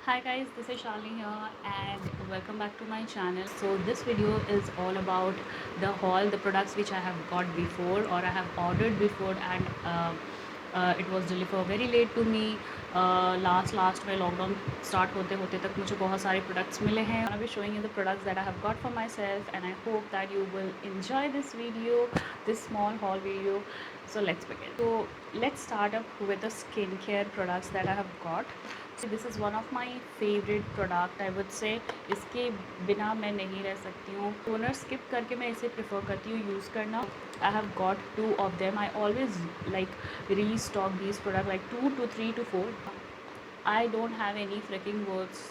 Hi guys, this is Shalini here and welcome back to my channel. So this video is all about the haul, the products which I have got before or I have ordered before, and it was delivered very late to me. Last में lockdown start होते होते तक मुझे बहुत सारे products मिले हैं. I will be showing you the products that I have got for myself, and I hope that you will enjoy this video, this small haul video. So let's begin. So let's start up with the skincare products that I have got. This is one of my favourite product. I would say इसके बिना मैं नहीं रह सकती हूँ. Toner skip करके मैं इसे प्रेफर करती हूँ यूज़ करना. आई have got 2 of them. I always like restock these products like 2 to 3 to 4. I don't have any freaking words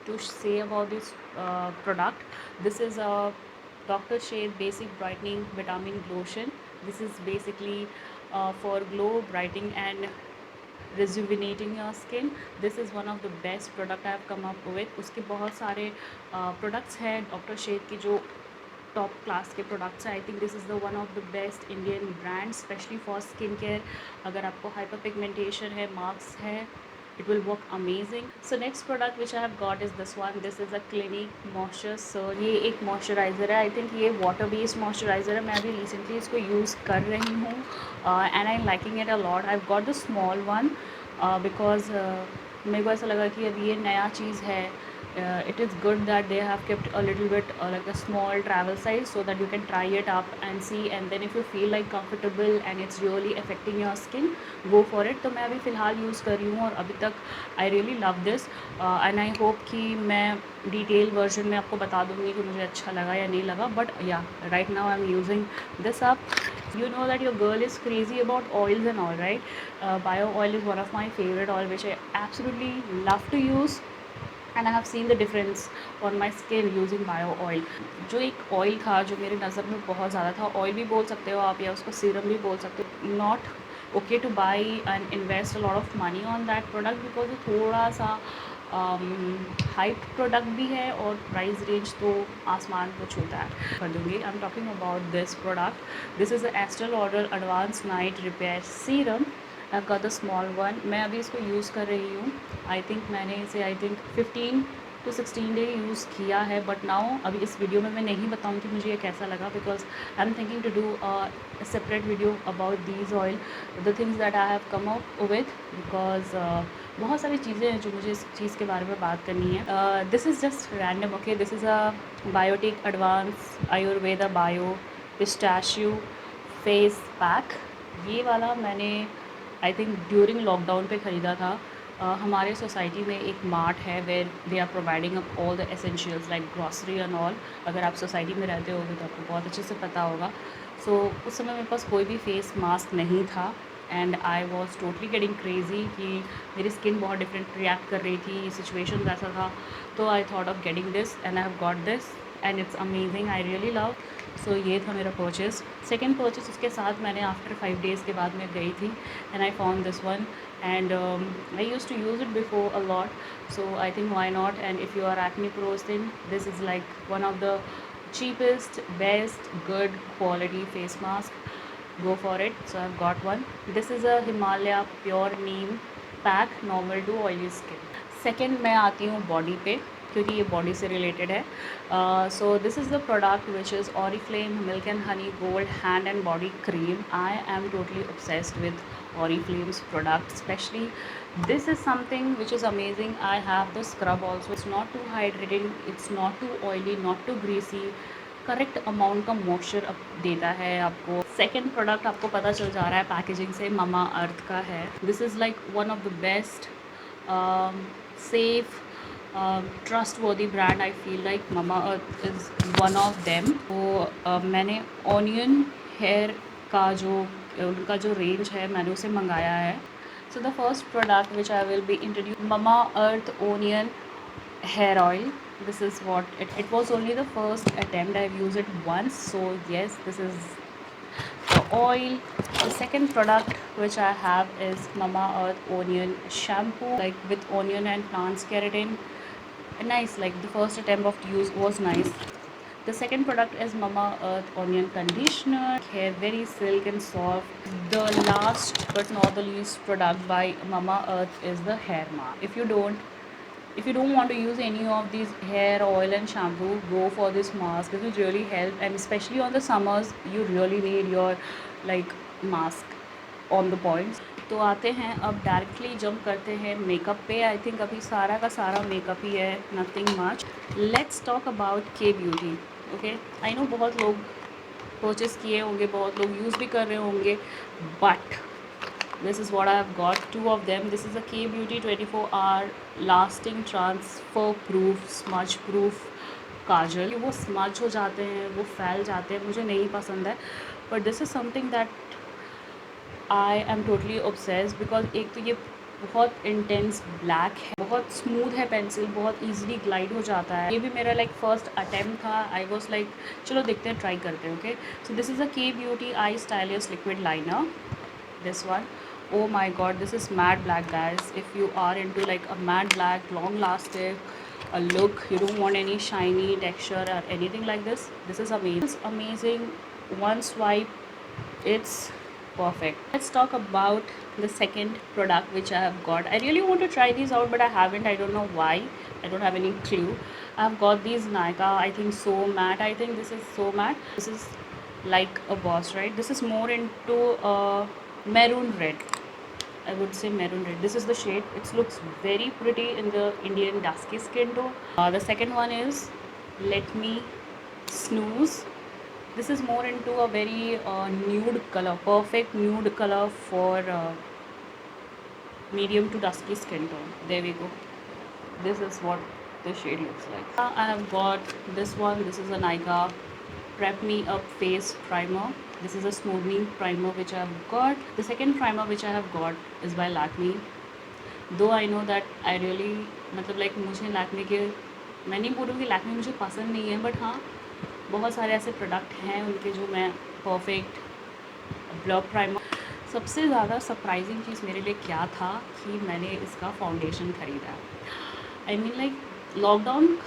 to say about this product. This is a Dr. Shade Basic Brightening Vitamin Lotion. This is basically for glow, brightening and rejuvenating your skin. This is one of the best product I have come up with. उसके बहुत सारे products हैं doctor shade के जो top class के products हैं. I think this is the one of the best Indian brand specially for skin care. अगर आपको हाइपर पिगमेंटेशन है, मार्क्स है, it will work amazing. So next product which I have got is this one. This is a Clinique Moisture. So ये एक moisturiser है. I think ये water based moisturiser है. मैं अभी रिसेंटली इसको यूज़ कर रही हूँ and I am liking it a lot. I have got the small one because मेरे को ऐसा लगा कि अब ये नया चीज़ है. It is good that they have kept a little bit like a small travel size so that you can try it up and see, and then if you feel like comfortable and it's really affecting your skin, go for it. तो मैं अभी फ़िलहाल use कर रही हूँ और अभी तक आई really love this and I hope कि मैं डिटेल वर्जन में आपको बता दूँगी कि मुझे अच्छा लगा या नहीं लगा. बट या right now I am using this up. You know that your girl is crazy about oils and all, right? Bio oil is one of my favorite oil which I absolutely love to use, and I have seen the difference on my skin using bio oil. जो एक oil था जो मेरे नज़र में बहुत ज़्यादा था, ऑयल भी बोल सकते हो आप या उसको सीरम भी बोल सकते हो. Not okay two by and invest a lot of money on that product because वो थोड़ा सा हाइप प्रोडक्ट भी है और प्राइस रेंज तो आसमान को छूता है. कर दूँगी. I am talking about this product. This is a Estée Lauder advanced night repair serum. I got the small one. मैं अभी इसको यूज़ कर रही हूँ. आई थिंक मैंने इसे 15 to 16 डे यूज़ किया है. बट नाउ अभी इस वीडियो में मैं नहीं बताऊँ कि मुझे ये कैसा लगा because I am thinking to do a separate video about these oil, the things that I have come up with because बहुत सारी चीज़ें हैं जो मुझे इस चीज़ के बारे में बात करनी है. This is just random. Okay, this is a Biotique advanced Ayurveda bio pistachio face pack. ये वाला मैंने आई थिंक ड्यूरिंग लॉकडाउन पे ख़रीदा था. हमारे सोसाइटी में एक मार्ट है where they are providing up all the essentials like grocery and all. अगर आप सोसाइटी में रहते होगे तो आपको बहुत अच्छे से पता होगा. सो उस समय मेरे पास कोई भी फेस मास्क नहीं था and I was totally getting crazy कि मेरी स्किन बहुत डिफरेंट रिएक्ट कर रही थी. सिचुएशन ऐसा था तो I thought of getting this and I have got this and it's amazing. I really love. So ये था मेरा परचेज़. सेकेंड परचेज़ उसके साथ मैंने आफ्टर 5 days के बाद मैं गई थी and I found this one and I used to use it before a lot, so I think why not. And if you are acne pros, then this is like one of the cheapest, best, good quality face mask. Go for it. So I've got one. This is a Himalaya Pure Neem pack, normal to oily skin. Second मैं आती हूँ body पे क्योंकि ये body से related है. सो this is the product which is Oriflame milk and honey gold hand and body cream. I am totally obsessed with Oriflame's product. Especially this is something which is amazing. I have the scrub also. It's not too hydrating, it's not too oily, not too greasy. Correct amount का moisture अब देता है आपको. Second product आपको पता चल जा रहा है पैकेजिंग से, ममा अर्थ का है. This is like one of the best safe trustworthy brand. I feel like Mama Earth is one of them. तो मैंने ऑनियन हेयर का जो उनका जो रेंज है मैंने उसे मंगाया है. So the first product which I will be introduce mama earth onion hair oil. This is what it was. Only the first attempt. I've used it once, so yes, this is the oil. The second product which I have is Mama Earth onion shampoo, like with onion and plants keratin. Nice, like the first attempt of use was nice. The second product is Mama Earth onion conditioner. Hair very silk and soft. The last but not the least product by Mama Earth is the hair mask. If you don't if you don't want to use any of these hair oil and shampoo, go for this mask. This will really help, and especially on the summers you really need your like mask on the points. तो आते हैं अब directly jump करते हैं makeup पे. I think अभी सारा का सारा मेकअप ही है, nothing much. Let's talk about के ब्यूटी. ओके, आई नो बहुत लोग परचेस किए होंगे, बहुत लोग यूज़ भी कर रहे होंगे, but this is what I have got, two of them. This is a K Beauty 24 hour lasting transfer proof smudge proof काजल. वो स्मज हो जाते हैं, वो फैल जाते हैं, मुझे नहीं पसंद है, but this is something that I am totally obsessed. Because एक तो ये बहुत इंटेंस ब्लैक है, बहुत स्मूथ है पेंसिल, बहुत ईजिली ग्लाइड हो जाता है. ये भी मेरा लाइक फर्स्ट अटैम्प्ट था. आई वॉज लाइक चलो देखते हैं, ट्राई करते हैं. Okay, so this is a Kay Beauty eye stylish liquid liner. This one, oh my god, this is matte black, guys. If you are into like a matte black long lasting a look, you don't want any shiny texture or anything like this is amazing. It's amazing. One swipe, it's perfect. Let's talk about the second product which I have got. I really want to try these out, but I haven't. I don't know why. I don't have any clue. I've got these Nykaa, I think So Matte. I think this is So Matte. This is like a boss, right? This is more into maroon red. I would say maroon red. This is the shade. It looks very pretty in the Indian dusky skin tone. The second one is Let Me Snooze. This is more into a very nude color, perfect nude color for medium to dusky skin tone. There we go. This is what the shade looks like. I have got this one. This is a Nykaa Prep Me Up Face Primer. This is a smoothing primer which I have got. The second primer which I have got is by Lakme. Though I know that I really मतलब like मुझे लैक्मे के, मैं नहीं बोलूँगी लैक्मे मुझे पसंद नहीं है, बट हाँ बहुत सारे ऐसे प्रोडक्ट हैं उनके जो मैं परफेक्ट ब्लॉक प्राइमर. सबसे ज़्यादा सरप्राइजिंग चीज़ मेरे लिए क्या था कि मैंने इसका फाउंडेशन ख़रीदा. I mean like lockdown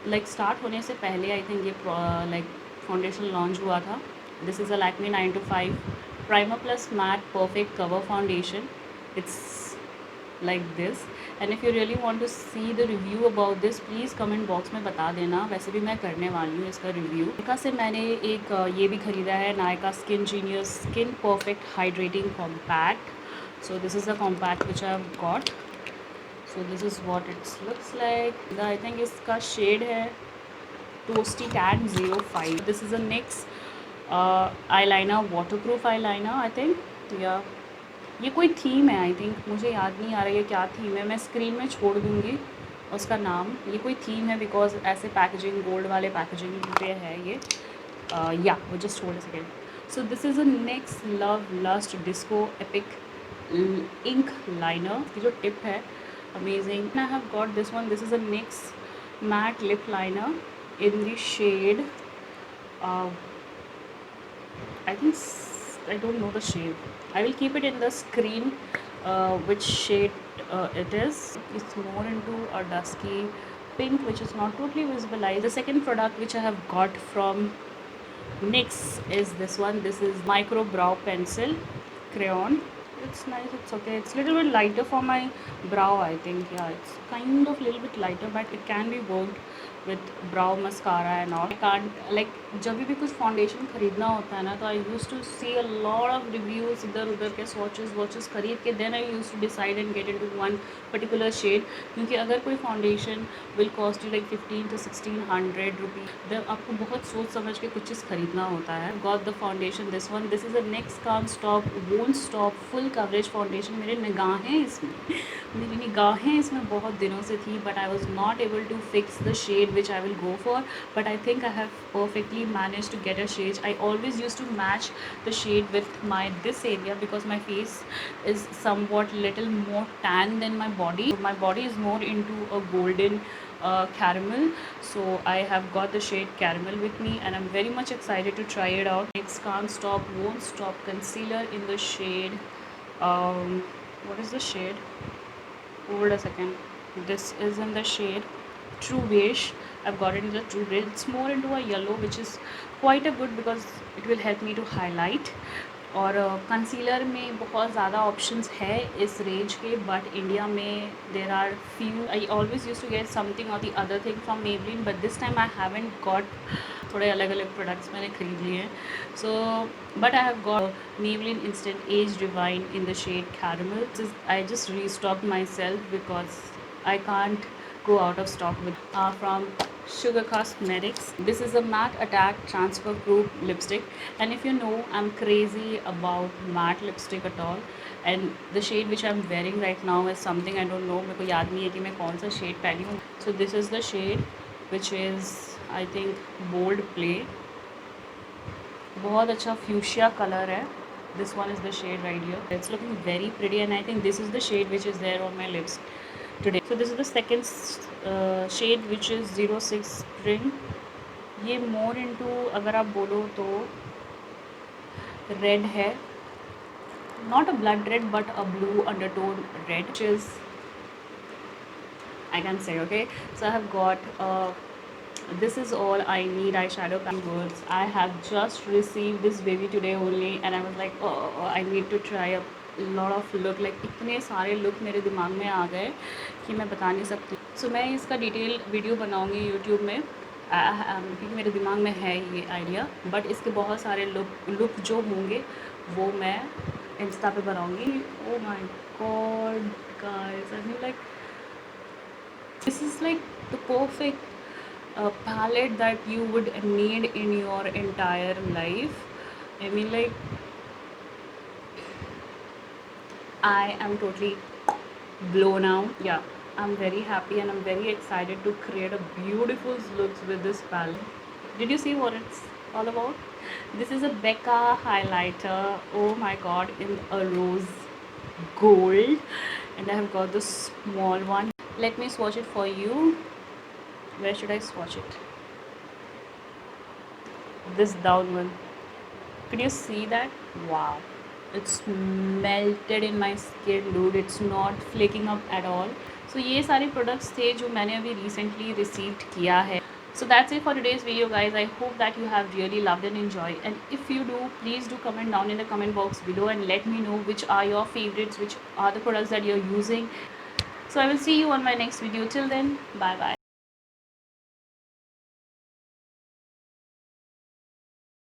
like start होने से पहले आई थिंक ये लाइक फाउंडेशन लॉन्च हुआ था. This is a Lakme 925 primer plus mat perfect cover foundation. It's like this, and if you really want to see the review about this, please comment box में बता देना. वैसे भी मैं करने वाली हूँ इसका रिव्यू. नायका से मैंने एक ये भी ख़रीदा है, Nykaa skin genius skin perfect hydrating compact. So this is the compact which I have got. So this is what its looks like. I think इसका शेड है toasty tan 05. This is a NYX eyeliner, waterproof eyeliner. I think या ये कोई theme है, I think मुझे याद नहीं आ रही है क्या थीम है. मैं स्क्रीन में छोड़ दूँगी उसका नाम. ये कोई थीम है बिकॉज ऐसे पैकेजिंग गोल्ड वाले पैकेजिंग पे है ये. या वो just hold a second. So this is a NYX love lust disco epic ink liner. ये जो टिप है amazing. I have got this one. This is a NYX matte lip liner in the shade I think I don't know the shade. I will keep it in the screen which shade it is. It's more into a dusky pink which is not totally visible. The second product which I have got from NYX is this one. This is micro brow pencil crayon. It's nice, it's okay. It's a little bit lighter for my brow, I think. Yeah, it's kind of a little bit lighter, but it can be worked with brow mascara and all. I can't like जब भी कुछ foundation ख़रीदना होता है ना, तो I use to see a lot of reviews इधर उधर के वॉचेस ख़रीद के then I use to decide and get into one particular shade. क्योंकि अगर कोई foundation will cost you like 15 to 1600 rupees, then आपको बहुत सोच समझ के कुछ चीज़ ख़रीदना होता है. Got the foundation this one. This is a NYX can't stop won't stop full coverage foundation. मेरी निगाहें इसमें बहुत दिनों से थी, but I was not able to fix the shade which I will go for, but I think I have perfectly managed to get a shade. I always used to match the shade with my this area because my face is somewhat little more tan than my body. My body is more into a golden caramel, so I have got the shade caramel with me and I'm very much excited to try it out. NYX Can't Stop Won't Stop concealer in the shade what is the shade, hold a second. This is in the shade True Beige. I've got it in the True Beige. It's more into a yellow which is quite a good because it will help me to highlight. और concealer में बहुत ज़्यादा options है इस range के, but India में there are few. I always use to get something or the other thing from Maybelline, but this time I haven't got. थोड़े अलग अलग प्रोडक्ट्स मैंने खरीद लिए हैं. So but I have got Maybelline instant age divine in the shade caramel. I just restock myself because I can't go out of stock with from Sugar Cosmetics. This is a matte attack transfer proof lipstick, and if you know, I'm crazy about matte lipstick at all. And the shade which I'm wearing right now is something I don't know. मेरे को याद नहीं है कि मैं कौन सा shade पहनी हूँ. So this is the shade which is I think bold play. बहुत अच्छा fuchsia color है. This one is the shade right here. It's looking very pretty, and I think this is the shade which is there on my lips today. So this is the second shade which is 06 Spring. ये more into अगर आप बोलो तो red है, not a blood red but a blue undertone red, which is I can say, okay. So I have got this is all I need eyeshadow words. I have just received this baby today only, and I was like, oh, I need to try a lot of look. Like इतने सारे look मेरे दिमाग में आ गए कि मैं बता नहीं सकती. So मैं इसका डिटेल वीडियो बनाऊंगी यूट्यूब में, क्योंकि मेरे दिमाग में है ये आइडिया, बट इसके बहुत सारे लुक जो होंगे वो मैं इंस्टा पे बनाऊंगी. Oh my God guys, I mean like this is like the perfect palette that you would need in your entire life. I mean, like, I am totally blown out. Yeah, I'm very happy and I'm very excited to create a beautiful looks with this palette. Did you see what it's all about? This is a Becca highlighter. Oh my god, in a rose gold, and I have got the small one. Let me swatch it for you. Where should I swatch it? This down one. Could you see that? Wow, it's melted in my skin, dude. It's not flaking up at all. So ये सारे products थे जो मैंने अभी recently received किया है. So that's it for today's video, guys. I hope that you have really loved and enjoyed. And if you do, please do comment down in the comment box below and let me know which are your favorites, which are the products that you're using. So I will see you on my next video. Till then, bye bye.